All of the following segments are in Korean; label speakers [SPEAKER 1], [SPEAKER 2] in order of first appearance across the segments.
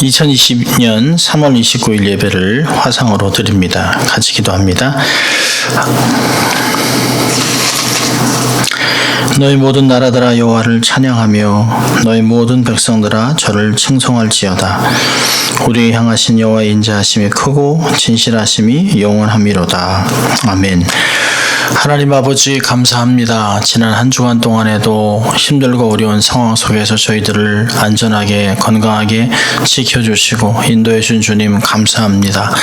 [SPEAKER 1] 2020년 3월 29일 예배를 화상으로 드립니다. 같이 기도합니다. 너희 모든 나라들아 여호와를 찬양하며 너희 모든 백성들아 저를 칭송할지어다. 우리의 향하신 여호와의 인자하심이 크고 진실하심이 영원함이로다. 아멘. 하나님 아버지 감사합니다. 지난 한 주간 동안에도 힘들고 어려운 상황 속에서 저희들을 안전하게 건강하게 지켜주시고 인도해 준 주님 감사합니다.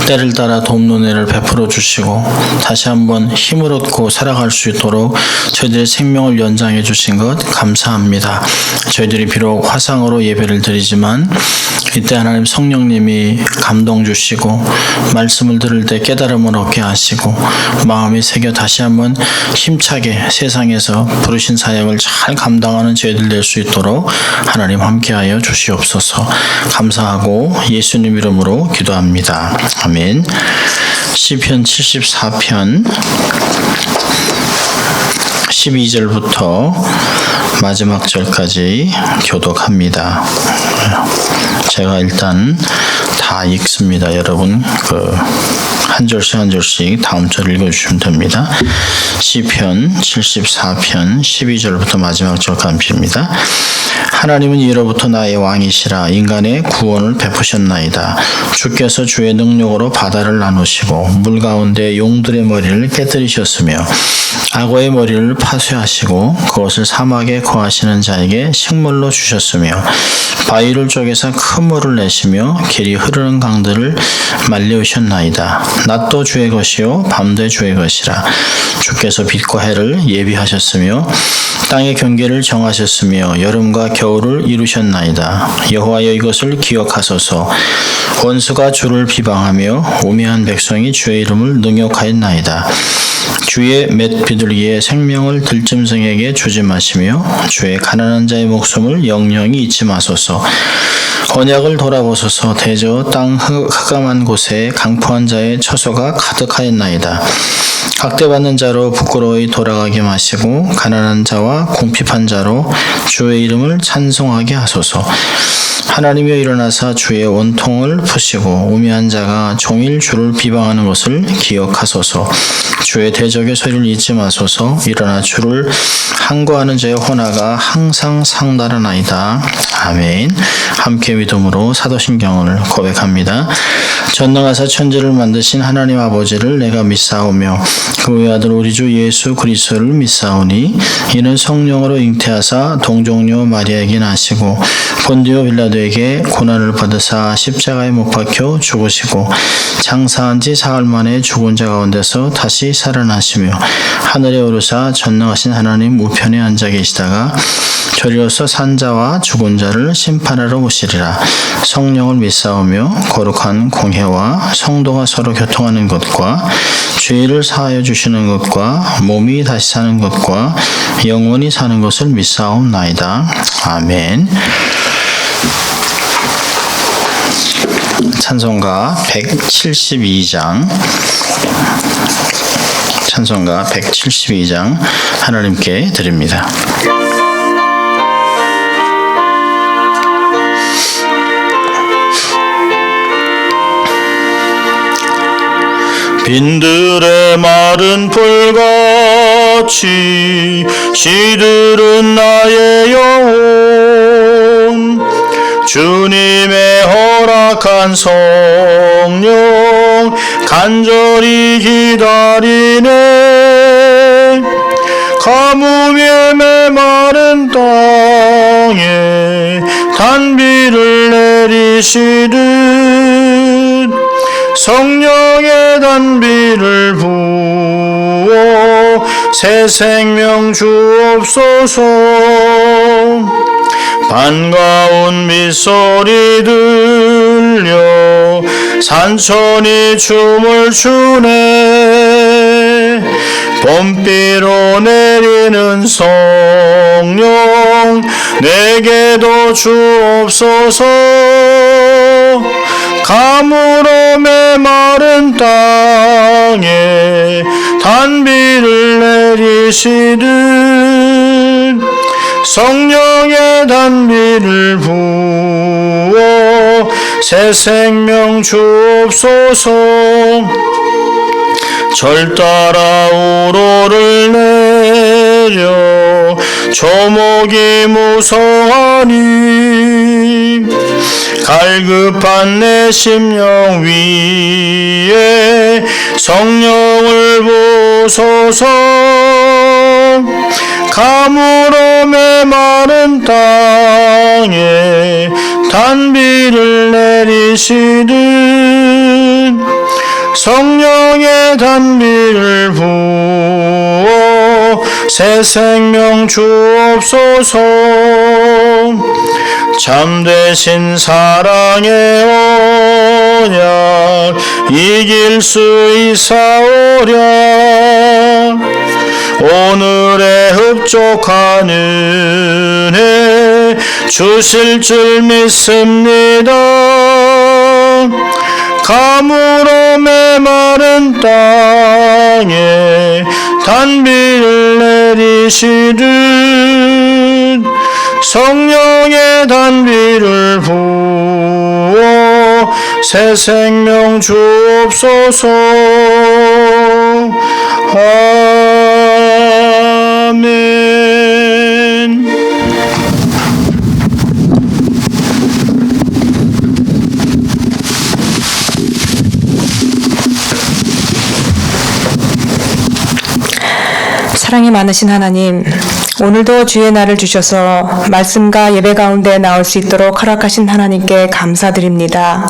[SPEAKER 1] 때를 따라 돕는 은혜를 베풀어 주시고 다시 한번 힘을 얻고 살아갈 수 있도록 저희들의 생명을 연장해 주신 것 감사합니다. 저희들이 비록 화상으로 예배를 드리지만 이때 하나님 성령님이 감동 주시고 말씀을 들을 때 깨달음을 얻게 하시고 마음이 새겨 다시 한번 힘차게 세상에서 부르신 사역을 잘 감당하는 저희들 될 수 있도록 하나님 함께하여 주시옵소서. 감사하고 예수님 이름으로 기도합니다. 아멘. 시편 74편 12절부터 마지막 절까지 교독합니다. 제가 일단 다 읽습니다. 여러분 한 절씩 한 절씩 다음 절 읽어주시면 됩니다. 시편 74편 12절부터 마지막 절까지입니다. 하나님은 이로부터 나의 왕이시라. 인간의 구원을 베푸셨나이다. 주께서 주의 능력으로 바다를 나누시고 물 가운데 용들의 머리를 깨뜨리셨으며 악어의 머리를 파쇄하시고 그것을 사막에 거하시는 자에게 식물로 주셨으며 바위를 쪼개서 큰 물을 내시며 길이 흐르는 강들을 말려오셨나이다. 낮도 주의 것이요 밤도 주의 것이라. 주께서 빛과 해를 예비하셨으며 땅의 경계를 정하셨으며 여름과 겨울을 이루셨나이다. 여호와여 이것을 기억하소서. 원수가 주를 비방하며 우매한 백성이 주의 이름을 능욕하였나이다. 주의 맷 비둘기의 생명을 들짐승에게 주지 마시며 주의 가난한 자의 목숨을 영영히 잊지 마소서. 언약을 돌아보소서. 대저 땅 흑암한 곳에 강포한 자의 처소가 가득하였나이다. 학대받는 자로 부끄러이 돌아가게 마시고 가난한 자와 궁핍한 자로 주의 이름을 찬송하게 하소서. 하나님이여 일어나사 주의 원통을 푸시고 우매한 자가 종일 주를 비방하는 것을 기억하소서. 주의 대적의 소리를 잊지 마소서. 일어나 주를 항거하는 자의 호나가 항상 상달하나이다. 아멘. 함께 믿음으로 사도신경을 고백합니다. 전능하사 천지를 만드신 하나님 아버지를 내가 믿사오며 그 외아들 우리 주 예수 그리스도를 믿사오니 이는 성령으로 잉태하사 동정녀 마리아에게 나시고 본디오 빌라도에게 고난을 받으사 십자가에 못 박혀 죽으시고 장사한 지 사흘 만에 죽은 자 가운데서 다시 살아나시며 하늘에 오르사 전능하신 하나님 우편에 앉아 계시다가 저리로서 산자와 죽은 자를 심판하러 오시리라. 성령을 믿사오며 거룩한 공회와 성도가 서로 교통하는 것과 죄를 사하여 주시는 것과 몸이 다시 사는 것과 영원히 사는 것을 믿사옵나이다. 아멘. 찬송가 172장 찬송가 172장 하나님께 드립니다. 빈들의 마른 풀같이 시들은 나의 영혼 주님의 허락한 성령 간절히 기다리네. 가뭄에 메마른 땅에 단비를 내리시듯 성령의 단비를 부어 새 생명 주옵소서. 반가운 미소리 들려 산천이 춤을 추네. 봄비로 내리는 성령 내게도 주옵소서. 가물어 메마른 땅에 단비를 내리시듯 성령의 단비를 부어 새 생명 주옵소서. 절 따라 우로를 내려 조목이 무성하니 갈급한 내 심령 위에 성령을 부소서. 가물어 메마른 땅에 단비를 내리시듯 성령의 단비를 부어 새 생명 주옵소서. 참되신 사랑의 언약 이길 수 있사오랴. 오늘의 흡족한 은혜 주실 줄 믿습니다. 가물어 메마른 땅에 단비를 내리시듯 성령의 단비를 부어 새 생명 주옵소서. 아멘.
[SPEAKER 2] 사랑이 많으신 하나님, 오늘도 주의 날을 주셔서 말씀과 예배 가운데 나올 수 있도록 허락하신 하나님께 감사드립니다.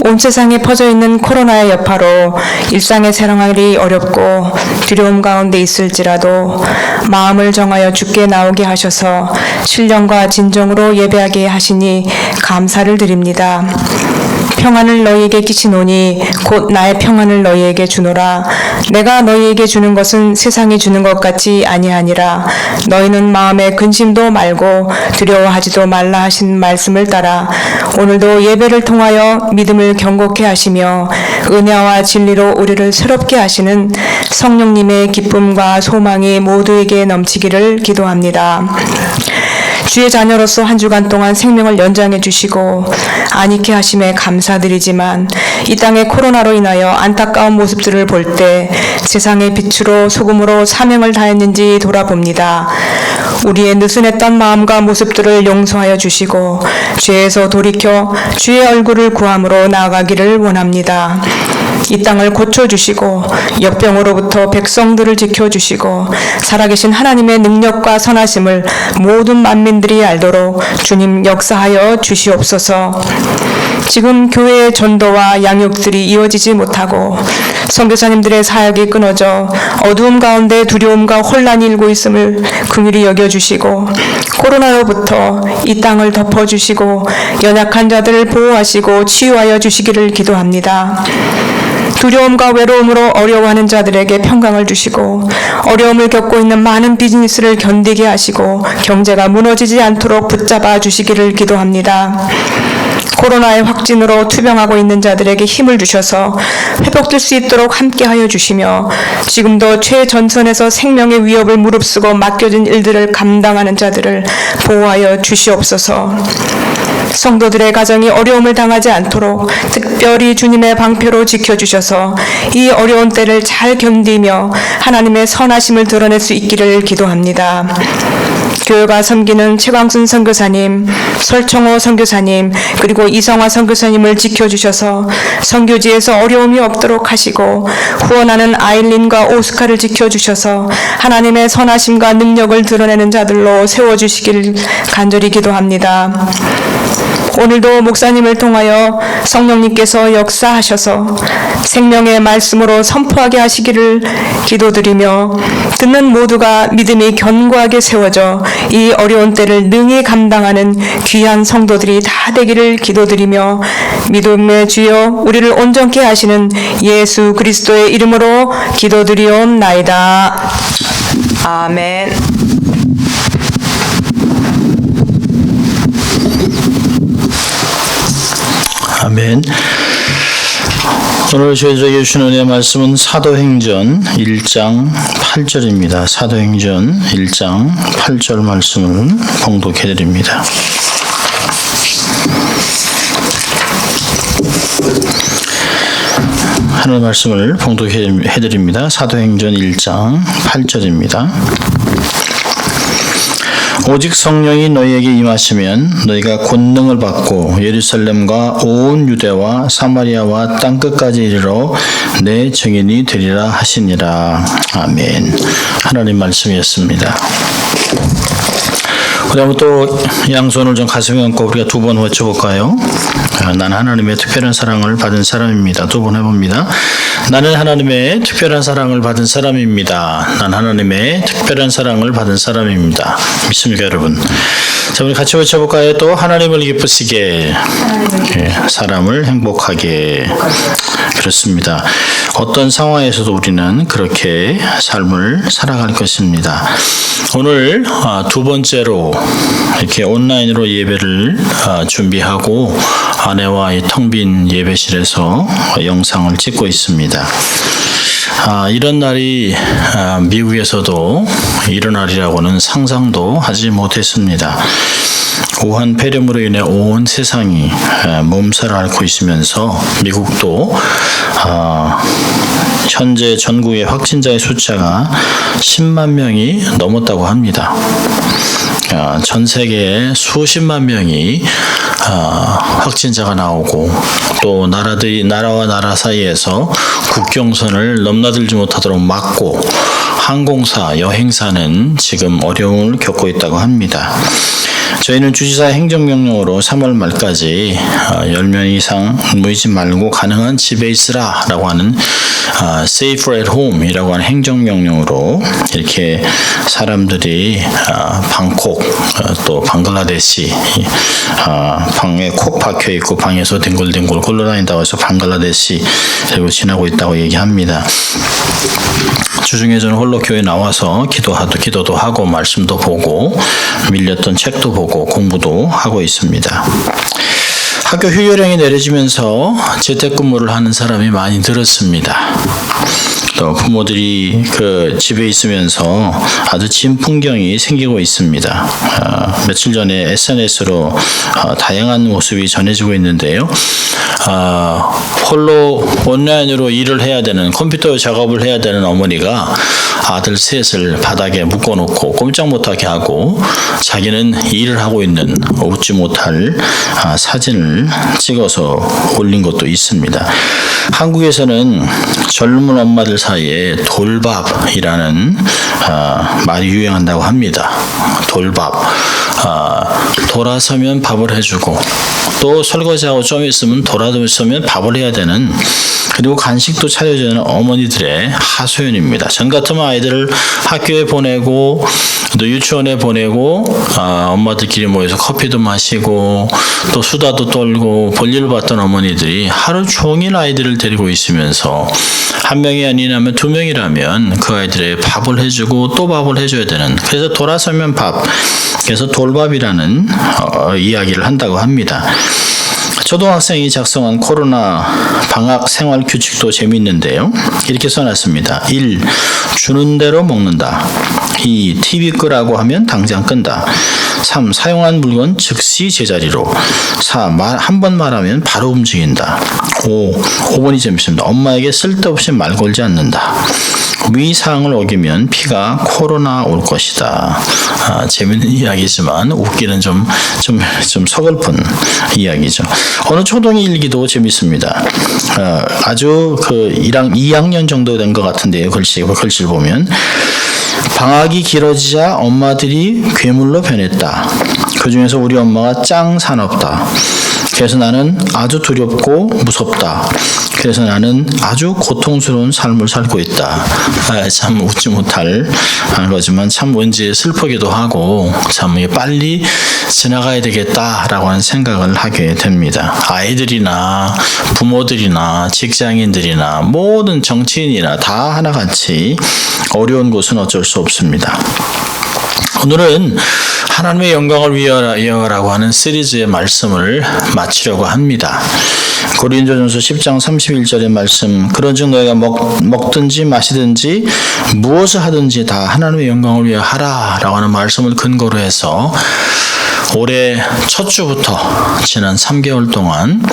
[SPEAKER 2] 온 세상에 퍼져 있는 코로나의 여파로 일상의 생활이 어렵고 두려움 가운데 있을지라도 마음을 정하여 주께 나오게 하셔서 신령과 진정으로 예배하게 하시니 감사를 드립니다. 평안을 너희에게 끼치노니 곧 나의 평안을 너희에게 주노라. 내가 너희에게 주는 것은 세상이 주는 것 같이 아니하니라. 너희는 마음에 근심도 말고 두려워하지도 말라 하신 말씀을 따라 오늘도 예배를 통하여 믿음을 견고케 하시며 은혜와 진리로 우리를 새롭게 하시는 성령님의 기쁨과 소망이 모두에게 넘치기를 기도합니다. 주의 자녀로서 한 주간 동안 생명을 연장해 주시고 안익해 하심에 감사드리지만 이 땅의 코로나로 인하여 안타까운 모습들을 볼 때 세상의 빛으로 소금으로 사명을 다했는지 돌아봅니다. 우리의 느슨했던 마음과 모습들을 용서하여 주시고 죄에서 돌이켜 주의 얼굴을 구함으로 나아가기를 원합니다. 이 땅을 고쳐주시고 역병으로부터 백성들을 지켜주시고 살아계신 하나님의 능력과 선하심을 모든 만민들이 알도록 주님 역사하여 주시옵소서. 지금 교회의 전도와 양육들이 이어지지 못하고 선교사님들의 사역이 끊어져 어두움 가운데 두려움과 혼란이 일고 있음을 긍휼히 여겨주시고 코로나로부터 이 땅을 덮어주시고 연약한 자들을 보호하시고 치유하여 주시기를 기도합니다. 두려움과 외로움으로 어려워하는 자들에게 평강을 주시고 어려움을 겪고 있는 많은 비즈니스를 견디게 하시고 경제가 무너지지 않도록 붙잡아 주시기를 기도합니다. 코로나의 확진으로 투병하고 있는 자들에게 힘을 주셔서 회복될 수 있도록 함께하여 주시며 지금도 최전선에서 생명의 위협을 무릅쓰고 맡겨진 일들을 감당하는 자들을 보호하여 주시옵소서. 성도들의 가정이 어려움을 당하지 않도록 특별히 주님의 방패로 지켜주셔서 이 어려운 때를 잘 견디며 하나님의 선하심을 드러낼 수 있기를 기도합니다. 교회가 섬기는 최광순 선교사님, 설청호 선교사님, 그리고 이성화 선교사님을 지켜주셔서 선교지에서 어려움이 없도록 하시고 후원하는 아일린과 오스카를 지켜주셔서 하나님의 선하심과 능력을 드러내는 자들로 세워주시기를 간절히 기도합니다. 오늘도 목사님을 통하여 성령님께서 역사하셔서 생명의 말씀으로 선포하게 하시기를 기도드리며 듣는 모두가 믿음이 견고하게 세워져 이 어려운 때를 능히 감당하는 귀한 성도들이 다 되기를 기도드리며 믿음의 주여 우리를 온전케 하시는 예수 그리스도의 이름으로 기도드리옵나이다. 아멘.
[SPEAKER 1] 아멘. 오늘 저희에게 주신 은혜의 말씀은 사도행전 1장 8절입니다. 사도행전 1장 8절 말씀을 봉독해 드립니다. 하나님 말씀을 봉독해 드립니다. 사도행전 1장 8절입니다. 오직 성령이 너희에게 임하시면 너희가 권능을 받고 예루살렘과 온 유대와 사마리아와 땅끝까지 이르러 내 증인이 되리라 하시니라. 아멘. 하나님 말씀이었습니다. 그다음에 또 양손을 좀 가슴에 얹고 우리가 두 번 외쳐볼까요? 나는 하나님의 특별한 사랑을 받은 사람입니다. 두 번 해봅니다. 나는 하나님의 특별한 사랑을 받은 사람입니다. 난 하나님의 특별한 사랑을 받은 사람입니다. 믿습니까, 여러분? 자, 우리 같이 외쳐볼까요? 또 하나님을 기쁘시게, 사람을 행복하게. 그렇습니다. 어떤 상황에서도 우리는 그렇게 삶을 살아갈 것입니다. 오늘 두 번째로 이렇게 온라인으로 예배를 준비하고 아내와 이 텅 빈 예배실에서 영상을 찍고 있습니다. 이런 날이 미국에서도 일어나리라고는 상상도 하지 못했습니다. 우한 폐렴으로 인해 온 세상이 몸살을 앓고 있으면서 미국도 현재 전국의 확진자의 숫자가 10만 명이 넘었다고 합니다. 전 세계에 수십만 명이 확진자가 나오고 또 나라와 나라 사이에서 국경선을 넘나들지 못하도록 막고 항공사, 여행사는 지금 어려움을 겪고 있다고 합니다. 저희는 주지사 행정명령으로 3월 말까지 10명 이상 모이지 말고 가능한 집에 있으라 라고 하는 Safer at Home 이라고 하는 행정명령으로 이렇게 사람들이 방콕 또 방글라데시 방에 콕 박혀있고 방에서 뒹굴뒹굴 굴러다닌다고 해서 방글라데시 그리고 지나고 있다고 얘기합니다. 주중에 저는 홀로 교회 나와서 기도도 하고 말씀도 보고 밀렸던 책도 보고 공부도 하고 있습니다. 학교 휴교령이 내려지면서 재택근무를 하는 사람이 많이 늘었습니다. 또 부모들이 집에 있으면서 아주 진 풍경이 생기고 있습니다. 며칠 전에 SNS로 다양한 모습이 전해지고 있는데요. 홀로 온라인으로 일을 해야 되는 컴퓨터 작업을 해야 되는 어머니가 아들 셋을 바닥에 묶어놓고 꼼짝 못하게 하고 자기는 일을 하고 있는 웃지 못할 사진을 찍어서 올린 것도 있습니다. 한국에서는 젊은 엄마들 사이에 돌밥이라는 말이 유행한다고 합니다. 돌밥. 돌아서면 밥을 해주고 또 설거지하고 좀 있으면 돌아서면 밥을 해야 되는 그리고 간식도 차려주는 어머니들의 하소연입니다. 전 같으면 아이들을 학교에 보내고 또 유치원에 보내고 엄마들끼리 모여서 커피도 마시고 또 수다도 떨고 볼일을 봤던 어머니들이 하루 종일 아이들을 데리고 있으면서 한 명이 아니라면 두 명이라면 그 아이들의 밥을 해주고 또 밥을 해줘야 되는 그래서 돌아서면 밥 그래서 돌밥이라는 이야기를 한다고 합니다. 초등학생이 작성한 코로나 방학 생활 규칙도 재미있는데요. 이렇게 써놨습니다. 1. 주는 대로 먹는다. 2. TV 끄라고 하면 당장 끈다. 3. 사용한 물건 즉시 제자리로. 4. 한 번 말하면 바로 움직인다. 5번이 재밌습니다. 엄마에게 쓸데없이 말 걸지 않는다. 위 사항을 어기면 피가 코로나 올 것이다. 재밌는 이야기지만 웃기는 좀 서글픈 이야기죠. 어느 초등의 일기도 재밌습니다. 아주 2학년 정도 된 것 같은데요. 글씨를 보면 방학이 길어지자 엄마들이 괴물로 변했다. 그 중에서 우리 엄마가 짱 사납다. 그래서 나는 아주 두렵고 무섭다. 그래서 나는 아주 고통스러운 삶을 살고 있다. 참 웃지 못할 거지만 참 왠지 슬프기도 하고 참 빨리 지나가야 되겠다라고 하는 생각을 하게 됩니다. 아이들이나 부모들이나 직장인들이나 모든 정치인이나 다 하나같이 어려운 것은 어쩔 수 없습니다. 오늘은 하나님의 영광을 위하여라고 하는 시리즈의 말씀을 마치려고 합니다. 고린도전서 10장 31절의 말씀 그런즉 너희가 먹든지 마시든지 무엇을 하든지 다 하나님의 영광을 위하여 하라라고 하는 말씀을 근거로 해서 올해 첫 주부터 지난 3개월 동안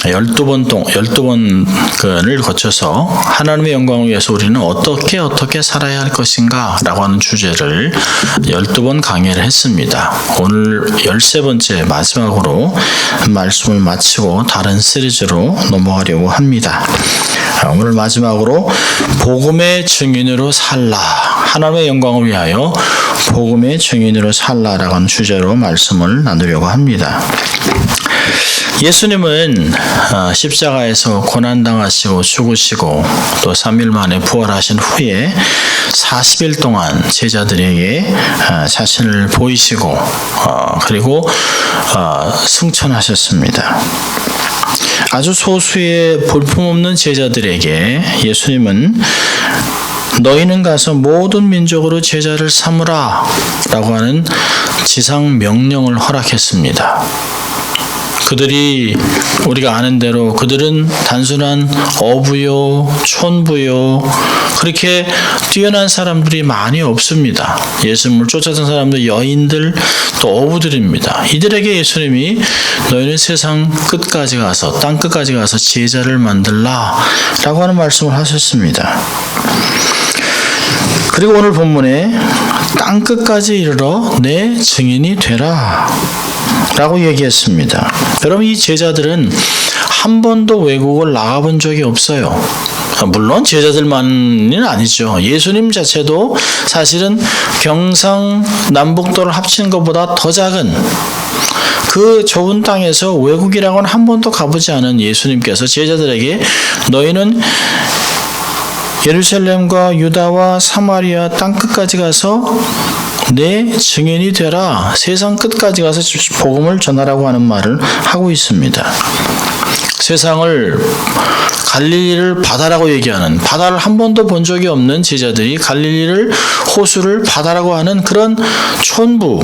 [SPEAKER 1] 12번을 거쳐서 하나님의 영광을 위해서 우리는 어떻게 살아야 할 것인가 라고 하는 주제를 12번 강의를 했습니다. 오늘 13번째 마지막으로 말씀을 마치고 다른 시리즈로 넘어가려고 합니다. 오늘 마지막으로 복음의 증인으로 살라, 하나님의 영광을 위하여 복음의 증인으로 살라라고 하는 주제로 말씀을 나누려고 합니다. 예수님은 십자가에서 고난당하시고 죽으시고 또 3일 만에 부활하신 후에 40일 동안 제자들에게 자신을 보이시고 그리고 승천하셨습니다. 아주 소수의 볼품없는 제자들에게 예수님은 너희는 가서 모든 민족으로 제자를 삼으라 라고 하는 지상 명령을 허락했습니다. 그들이 우리가 아는 대로 그들은 단순한 어부요, 촌부요, 그렇게 뛰어난 사람들이 많이 없습니다. 예수님을 쫓아던 사람들, 여인들, 또 어부들입니다. 이들에게 예수님이 너희는 세상 끝까지 가서, 땅 끝까지 가서 제자를 만들라 라고 하는 말씀을 하셨습니다. 그리고 오늘 본문에 땅 끝까지 이르러 내 증인이 되라 라고 얘기했습니다. 여러분, 이 제자들은 한 번도 외국을 나가본 적이 없어요. 물론 제자들만은 아니죠. 예수님 자체도 사실은 경상남북도를 합친 것보다 더 작은 그 좁은 땅에서 외국이라고는 한 번도 가보지 않은 예수님께서 제자들에게 너희는 예루살렘과 유다와 사마리아 땅 끝까지 가서 내 증인이 되라, 세상 끝까지 가서 복음을 전하라고 하는 말을 하고 있습니다. 세상을 갈릴리를 바다라고 얘기하는, 바다를 한 번도 본 적이 없는 제자들이 갈릴리를, 호수를 바다라고 하는 그런 촌부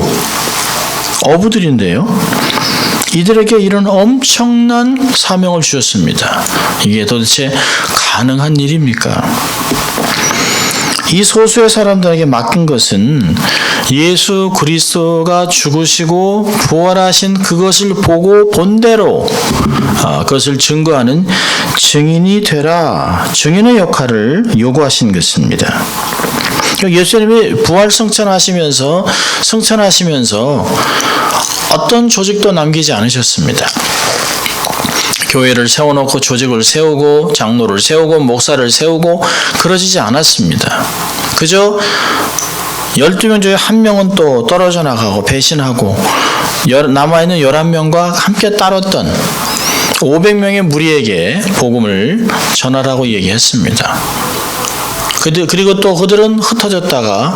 [SPEAKER 1] 어부들인데요. 이들에게 이런 엄청난 사명을 주셨습니다. 이게 도대체 가능한 일입니까? 이 소수의 사람들에게 맡긴 것은 예수 그리스도가 죽으시고 부활하신 그것을 보고 본대로 그것을 증거하는 증인이 되라, 증인의 역할을 요구하신 것입니다. 예수님이 부활 승천하시면서 어떤 조직도 남기지 않으셨습니다. 교회를 세워놓고 조직을 세우고 장로를 세우고 목사를 세우고 그러지지 않았습니다. 그저 12명 중에 한 명은 또 떨어져 나가고 배신하고 남아있는 11명과 함께 따랐던 500명의 무리에게 복음을 전하라고 얘기했습니다. 그리고 또 그들은 흩어졌다가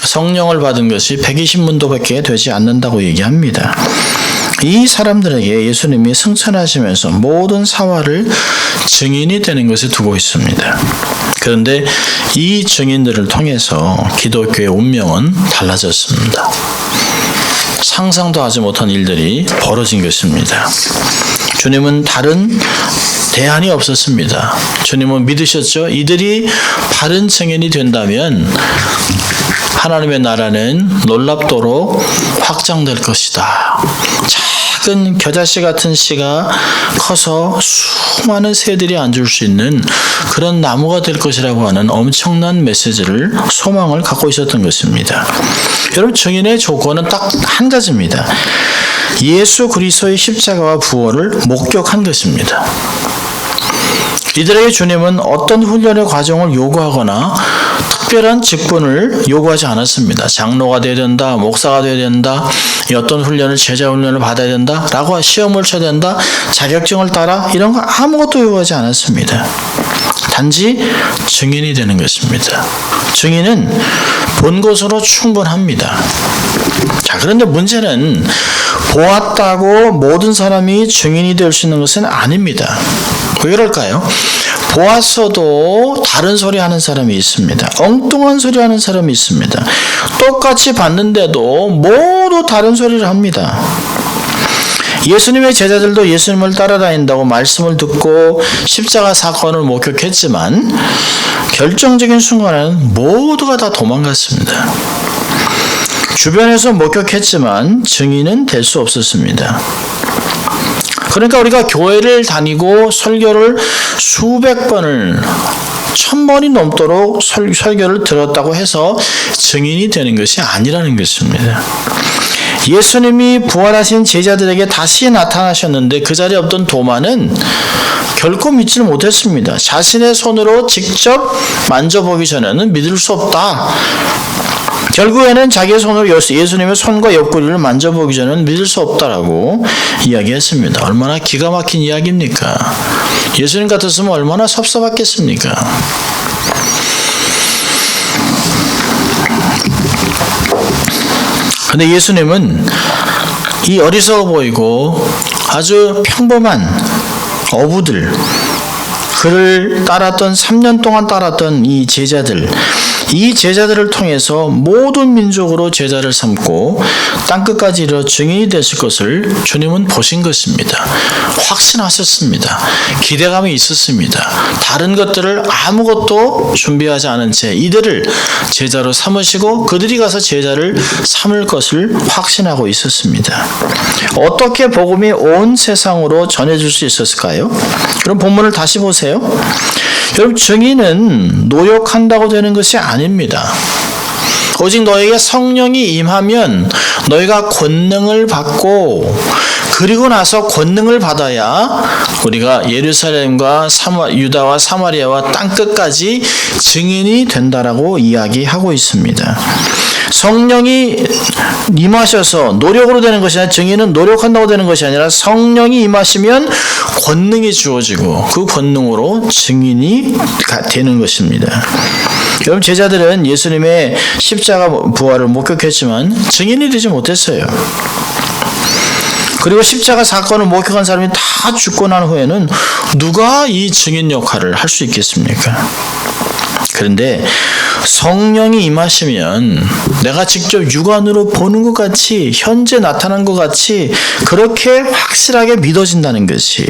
[SPEAKER 1] 성령을 받은 것이 120문도밖에 되지 않는다고 얘기합니다. 이 사람들에게 예수님이 승천하시면서 모든 사화를 증인이 되는 것에 두고 있습니다. 그런데 이 증인들을 통해서 기독교의 운명은 달라졌습니다. 상상도 하지 못한 일들이 벌어진 것입니다. 주님은 다른 대안이 없었습니다. 주님은 믿으셨죠? 이들이 바른 증인이 된다면 하나님의 나라는 놀랍도록 확장될 것이다. 작은 겨자씨 같은 씨가 커서 수많은 새들이 앉을 수 있는 그런 나무가 될 것이라고 하는 엄청난 메시지를, 소망을 갖고 있었던 것입니다. 여러분, 증인의 조건은 딱 한 가지입니다. 예수 그리스도의 십자가와 부활을 목격한 것입니다. 이들에게 주님은 어떤 훈련의 과정을 요구하거나 특별한 직분을 요구하지 않았습니다. 장로가 되어야 된다, 목사가 되어야 된다, 어떤 훈련을, 제자 훈련을 받아야 된다, 라고 시험을 쳐야 된다, 자격증을 따라, 이런 거 아무것도 요구하지 않았습니다. 단지 증인이 되는 것입니다. 증인은 본 것으로 충분합니다. 자, 그런데 문제는 보았다고 모든 사람이 증인이 될 수 있는 것은 아닙니다. 왜 그럴까요? 보았어도 다른 소리 하는 사람이 있습니다. 엉뚱한 소리 하는 사람이 있습니다. 똑같이 봤는데도 모두 다른 소리를 합니다. 예수님의 제자들도 예수님을 따라다닌다고 말씀을 듣고 십자가 사건을 목격했지만 결정적인 순간에는 모두가 다 도망갔습니다. 주변에서 목격했지만 증인은 될 수 없었습니다. 그러니까 우리가 교회를 다니고 설교를 수백 번을 1000번이 넘도록 설교를 들었다고 해서 증인이 되는 것이 아니라는 것입니다. 예수님이 부활하신 제자들에게 다시 나타나셨는데 그 자리에 없던 도마는 결코 믿지를 못했습니다. 자신의 손으로 직접 만져보기 전에는 믿을 수 없다. 결국에는 자기의 손으로 예수님의 손과 옆구리를 만져보기 전에는 믿을 수 없다라고 이야기했습니다. 얼마나 기가 막힌 이야기입니까? 예수님 같았으면 얼마나 섭섭했겠습니까? 근데 예수님은 이 어리석어 보이고 아주 평범한 어부들, 그를 따랐던 3년 동안 따랐던 이 제자들을 통해서 모든 민족으로 제자를 삼고 땅끝까지 이르러 증인이 되실 것을 주님은 보신 것입니다. 확신하셨습니다. 기대감이 있었습니다. 다른 것들을 아무것도 준비하지 않은 채 이들을 제자로 삼으시고 그들이 가서 제자를 삼을 것을 확신하고 있었습니다. 어떻게 복음이 온 세상으로 전해질 수 있었을까요? 그럼 본문을 다시 보세요. 여러분, 증인은 노력한다고 되는 것이 아닙니다. 오직 너에게 성령이 임하면 너희가 권능을 받고, 그리고 나서 권능을 받아야 우리가 예루살렘과 유다와 사마리아와 땅끝까지 증인이 된다라고 이야기하고 있습니다. 성령이 임하셔서 노력으로 되는 것이 아니라, 증인은 노력한다고 되는 것이 아니라 성령이 임하시면 권능이 주어지고 그 권능으로 증인이 되는 것입니다. 여러분, 제자들은 예수님의 십자가 부활을 목격했지만 증인이 되지 못했어요. 그리고 십자가 사건을 목격한 사람이 다 죽고 난 후에는 누가 이 증인 역할을 할 수 있겠습니까? 그런데 성령이 임하시면 내가 직접 육안으로 보는 것 같이, 현재 나타난 것 같이 그렇게 확실하게 믿어진다는 것이,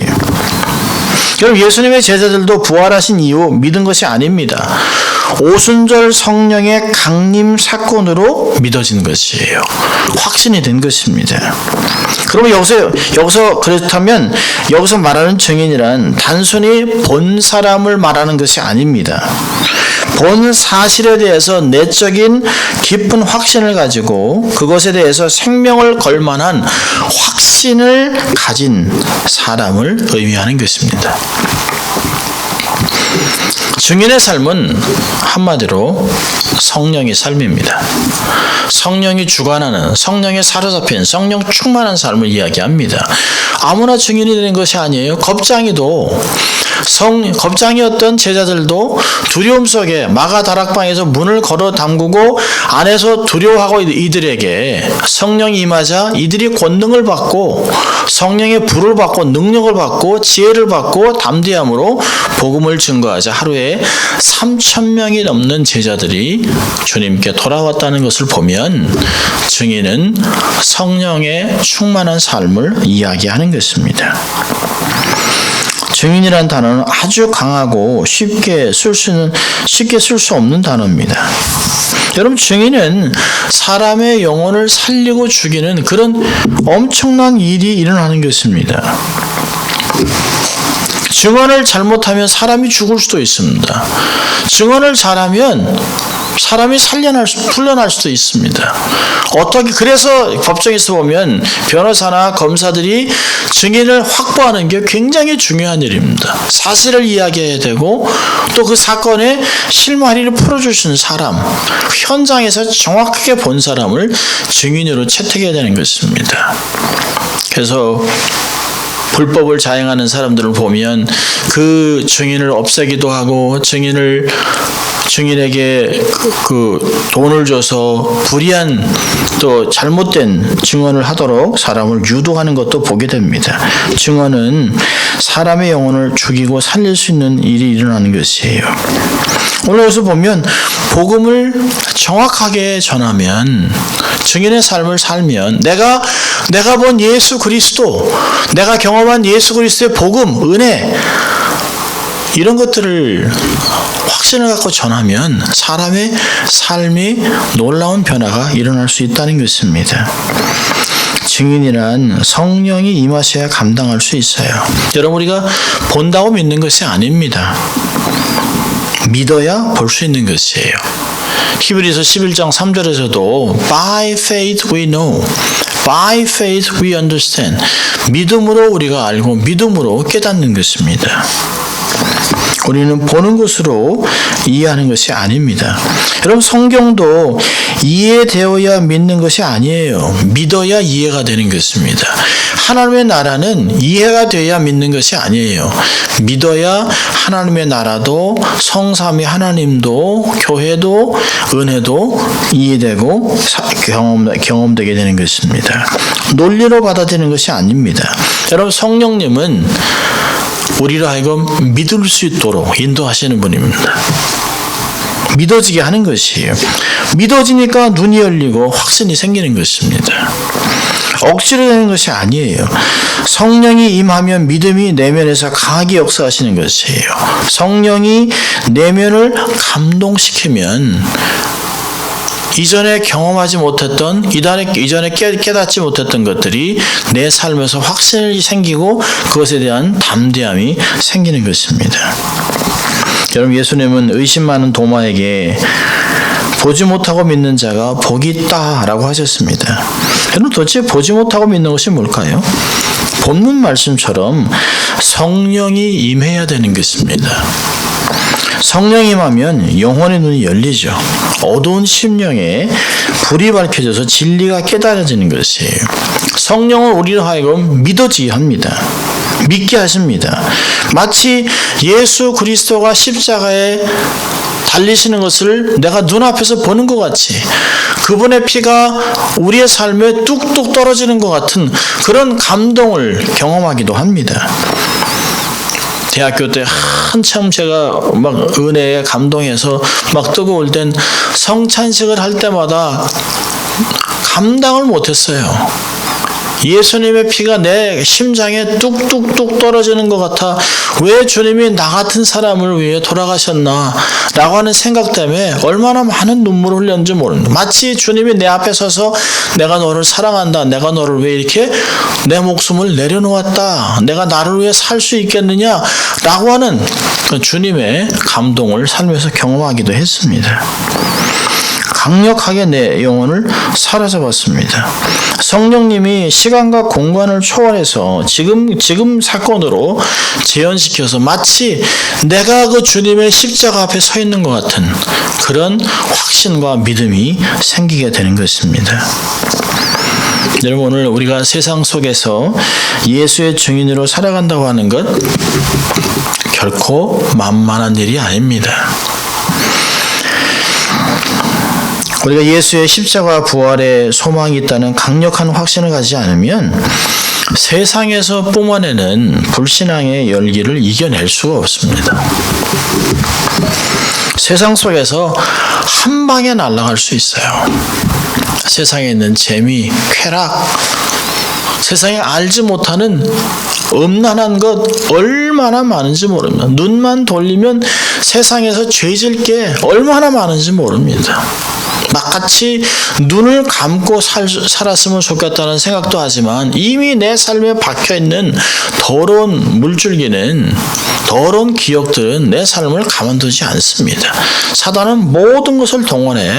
[SPEAKER 1] 여러분, 예수님의 제자들도 부활하신 이후 믿은 것이 아닙니다. 오순절 성령의 강림 사건으로 믿어진 것이에요. 확신이 된 것입니다. 그러면 여기서 그렇다면 여기서 말하는 증인이란 단순히 본 사람을 말하는 것이 아닙니다. 본 사실에 대해서 내적인 깊은 확신을 가지고 그것에 대해서 생명을 걸 만한 확신을 가진 사람을 의미하는 것입니다. 증인의 삶은 한마디로 성령의 삶입니다. 성령이 주관하는, 성령에 사로잡힌, 성령 충만한 삶을 이야기합니다. 아무나 증인이 되는 것이 아니에요. 겁장이었던 제자들도 두려움 속에 마가 다락방에서 문을 걸어 잠그고 안에서 두려워하고 이들에게 성령이 임하자 이들이 권능을 받고 성령의 불을 받고 능력을 받고 지혜를 받고 담대함으로 복음을 증거하자 하루에 3,000명이 넘는 제자들이 주님께 돌아왔다는 것을 보면 증인은 성령의 충만한 삶을 이야기하는 것입니다. 증인이라는 단어는 아주 강하고 쉽게 쓸 수 없는 단어입니다. 여러분, 증인은 사람의 영혼을 살리고 죽이는 그런 엄청난 일이 일어나는 것입니다. 증언을 잘못하면 사람이 죽을 수도 있습니다. 증언을 잘하면 사람이 풀려날 수도 있습니다. 그래서 법정에서 보면 변호사나 검사들이 증인을 확보하는 게 굉장히 중요한 일입니다. 사실을 이야기해야 되고 또 그 사건의 실마리를 풀어줄 수 있는 사람, 현장에서 정확하게 본 사람을 증인으로 채택해야 되는 것입니다. 그래서 불법을 자행하는 사람들을 보면 그 증인을 없애기도 하고 증인에게 그 돈을 줘서 불이한 또 잘못된 증언을 하도록 사람을 유도하는 것도 보게 됩니다. 증언은 사람의 영혼을 죽이고 살릴 수 있는 일이 일어나는 것이에요. 오늘 여기서 보면 복음을 정확하게 전하면, 증인의 삶을 살면 내가 본 예수 그리스도, 내가 경험한 예수 그리스도의 복음, 은혜, 이런 것들을 확신을 갖고 전하면 사람의 삶이 놀라운 변화가 일어날 수 있다는 것입니다. 증인이란 성령이 임하셔야 감당할 수 있어요. 여러분, 우리가 본다고 믿는 것이 아닙니다. 믿어야 볼 수 있는 것이에요. 히브리서 11장 3절에서도 By faith we know, by faith we understand. 믿음으로 우리가 알고 믿음으로 깨닫는 것입니다. 우리는 보는 것으로 이해하는 것이 아닙니다. 여러분, 성경도 이해되어야 믿는 것이 아니에요. 믿어야 이해가 되는 것입니다. 하나님의 나라는 이해가 돼야 믿는 것이 아니에요. 믿어야 하나님의 나라도 성삼위 하나님도 교회도 은혜도 이해되고 경험되게 되는 것입니다. 논리로 받아들이는 것이 아닙니다. 여러분, 성령님은 우리로 하여금 믿을 수 있도록 인도하시는 분입니다. 믿어지게 하는 것이에요. 믿어지니까 눈이 열리고 확신이 생기는 것입니다. 억지로 되는 것이 아니에요. 성령이 임하면 믿음이 내면에서 강하게 역사하시는 것이에요. 성령이 내면을 감동시키면 이전에 경험하지 못했던, 이전에 깨닫지 못했던 것들이 내 삶에서 확신이 생기고 그것에 대한 담대함이 생기는 것입니다. 여러분, 예수님은 의심 많은 도마에게 보지 못하고 믿는 자가 복이 있다라고 하셨습니다. 여러분, 도대체 보지 못하고 믿는 것이 뭘까요? 본문 말씀처럼 성령이 임해야 되는 것입니다. 성령이 임하면 영혼의 눈이 열리죠. 어두운 심령에 불이 밝혀져서 진리가 깨달아지는 것이에요. 성령은 우리로 하여금 믿어지게 합니다. 믿게 하십니다. 마치 예수 그리스도가 십자가에 달리시는 것을 내가 눈앞에서 보는 것 같이, 그분의 피가 우리의 삶에 뚝뚝 떨어지는 것 같은 그런 감동을 경험하기도 합니다. 대학교 때 한참 제가 막 은혜에 감동해서 막 뜨거울 땐 성찬식을 할 때마다 감당을 못했어요. 예수님의 피가 내 심장에 뚝뚝뚝 떨어지는 것 같아 왜 주님이 나 같은 사람을 위해 돌아가셨나 라고 하는 생각 때문에 얼마나 많은 눈물을 흘렸는지 모릅니다. 마치 주님이 내 앞에 서서 내가 너를 사랑한다, 내가 너를 왜 이렇게 내 목숨을 내려놓았다, 내가 나를 위해 살 수 있겠느냐 라고 하는 그 주님의 감동을 삶에서 경험하기도 했습니다. 강력하게 내 영혼을 사로잡았습니다. 성령님이 시간과 공간을 초월해서 지금 사건으로 재현시켜서 마치 내가 그 주님의 십자가 앞에 서 있는 것 같은 그런 확신과 믿음이 생기게 되는 것입니다. 여러분, 오늘 우리가 세상 속에서 예수의 증인으로 살아간다고 하는 것 결코 만만한 일이 아닙니다. 우리가 예수의 십자가 부활에 소망이 있다는 강력한 확신을 가지지 않으면 세상에서 뿜어내는 불신앙의 열기를 이겨낼 수가 없습니다. 세상 속에서 한 방에 날아갈 수 있어요. 세상에 있는 재미, 쾌락, 세상에 알지 못하는 음란한 것 얼마나 많은지 모릅니다. 눈만 돌리면 세상에서 죄질 게 얼마나 많은지 모릅니다. 나같이 눈을 감고 살았으면 좋겠다는 생각도 하지만 이미 내 삶에 박혀있는 더러운 물줄기는, 더러운 기억들은 내 삶을 가만두지 않습니다. 사단은 모든 것을 동원해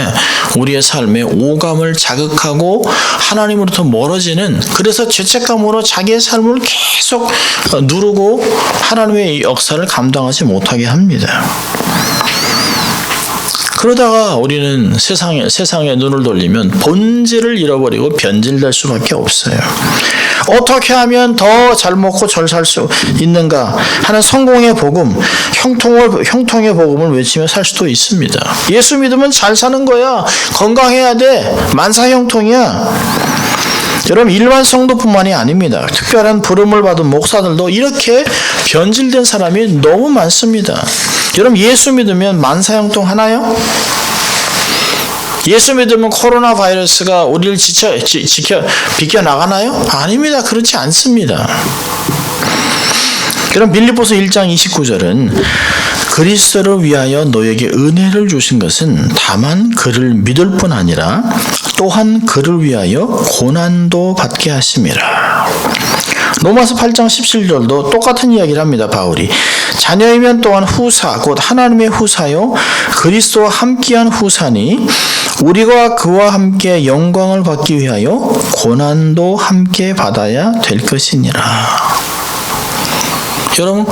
[SPEAKER 1] 우리의 삶에 오감을 자극하고 하나님으로부터 멀어지는, 그래서 죄책감으로 자기의 삶을 계속 누르고 하나님의 역사를 감당하지 못하게 합니다. 그러다가 우리는 세상에 눈을 돌리면 본질을 잃어버리고 변질될 수밖에 없어요. 어떻게 하면 더 잘 먹고 잘 살 수 있는가 하는 성공의 복음, 형통의 복음을 외치며 살 수도 있습니다. 예수 믿으면 잘 사는 거야, 건강해야 돼, 만사형통이야. 여러분, 일반 성도뿐만이 아닙니다. 특별한 부름을 받은 목사들도 이렇게 변질된 사람이 너무 많습니다. 여러분, 예수 믿으면 만사형통 하나요? 예수 믿으면 코로나 바이러스가 우리를 비껴나가나요? 아닙니다. 그렇지 않습니다. 그럼 빌립보서 1장 29절은 그리스도를 위하여 너에게 은혜를 주신 것은 다만 그를 믿을 뿐 아니라 또 또한 그를 위하여 고난도 받게 하심이라. 로마서 8장 17절도 똑같은 이야기를 합니다. 바울이 자녀이면 또한 후사 곧 하나님의 후사요 그리스도와 함께한 후사니 우리가 그와 함께 영광을 받기 위하여 고난도 함께 받아야 될 것이니라. 여러분,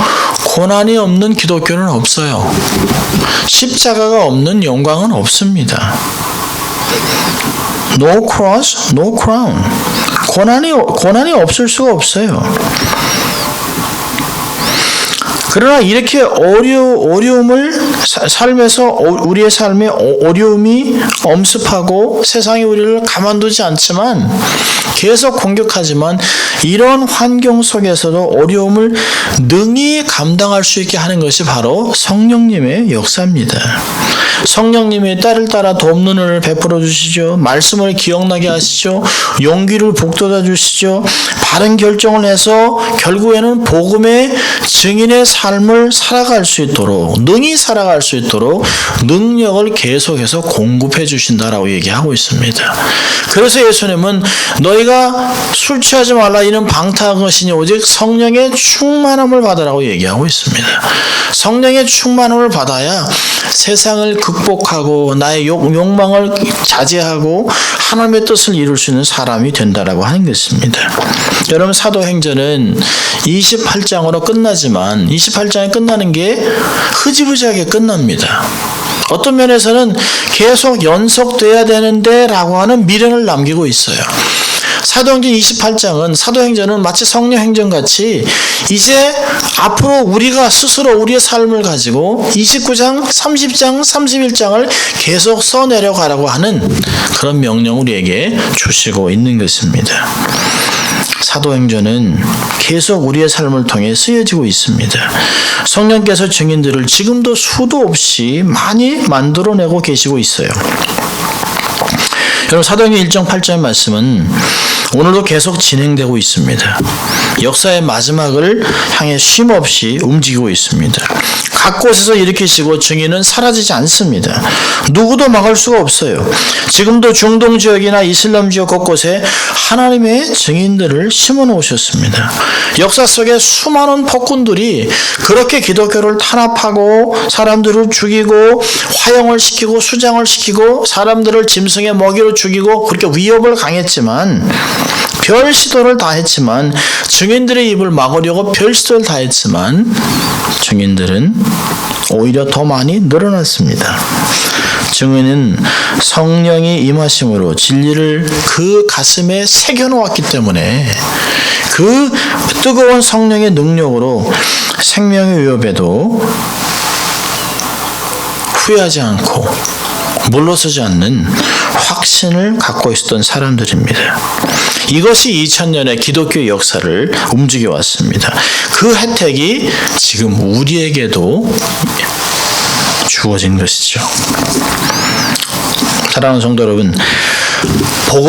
[SPEAKER 1] 고난이 없는 기독교는 없어요. 십자가가 없는 영광은 없습니다. No cross, no crown. 고난이 없을 수가 없어요. 그러나 이렇게 어려움을 삶에서 우리의 삶에 어려움이 엄습하고 세상이 우리를 가만두지 않지만 계속 공격하지만 이런 환경 속에서도 어려움을 능히 감당할 수 있게 하는 것이 바로 성령님의 역사입니다. 성령님이 때를 따라 돕는 은혜를 베풀어 주시죠. 말씀을 기억나게 하시죠. 용기를 북돋아 주시죠. 바른 결정을 해서 결국에는 복음의 증인의 삶을 살아갈 수 있도록 능히 살아갈 수 있도록 능력을 계속해서 공급해 주신다라고 얘기하고 있습니다. 그래서 예수님은 너희가 술 취하지 말라 이는 방탕한 것이니 오직 성령의 충만함을 받으라고 얘기하고 있습니다. 성령의 충만함을 받아야 세상을 극복하고 나의 욕망을 자제하고 하나님의 뜻을 이룰 수 있는 사람이 된다라고 하는 것입니다. 여러분, 사도행전은 28장으로 끝나지만 28장에 끝나는 게 흐지부지하게 끝납니다. 어떤 면에서는 계속 연속돼야 되는데 라고 하는 미련을 남기고 있어요. 사도행전 28장은 사도행전은 마치 성령행전같이 이제 앞으로 우리가 스스로 우리의 삶을 가지고 29장, 30장, 31장을 계속 써내려가라고 하는 그런 명령을 우리에게 주시고 있는 것입니다. 사도행전은 계속 우리의 삶을 통해 쓰여지고 있습니다. 성령께서 증인들을 지금도 수도 없이 많이 만들어내고 계시고 있어요. 여러분, 사도행전 1장 8절의 말씀은 오늘도 계속 진행되고 있습니다. 역사의 마지막을 향해 쉼없이 움직이고 있습니다. 각 곳에서 일으키시고 증인은 사라지지 않습니다. 누구도 막을 수가 없어요. 지금도 중동 지역이나 이슬람 지역 곳곳에 하나님의 증인들을 심어 놓으셨습니다. 역사 속에 수많은 폭군들이 그렇게 기독교를 탄압하고 사람들을 죽이고 화형을 시키고 수장을 시키고 사람들을 짐승의 먹이로 죽이고 그렇게 위협을 강했지만 별 시도를 다 했지만 증인들의 입을 막으려고 별 시도를 다 했지만 증인들은 오히려 더 많이 늘어났습니다. 증인은 성령이 임하심으로 진리를 그 가슴에 새겨놓았기 때문에 그 뜨거운 성령의 능력으로 생명의 위협에도 후회하지 않고 물러서지 않는 확신을 갖고 있었던 사람들입니다. 이것이 2000년의 기독교 역사를 움직여 왔습니다. 그 혜택이 지금 우리에게도 주어진 것이죠. 사랑하는 성도 여러분, 복음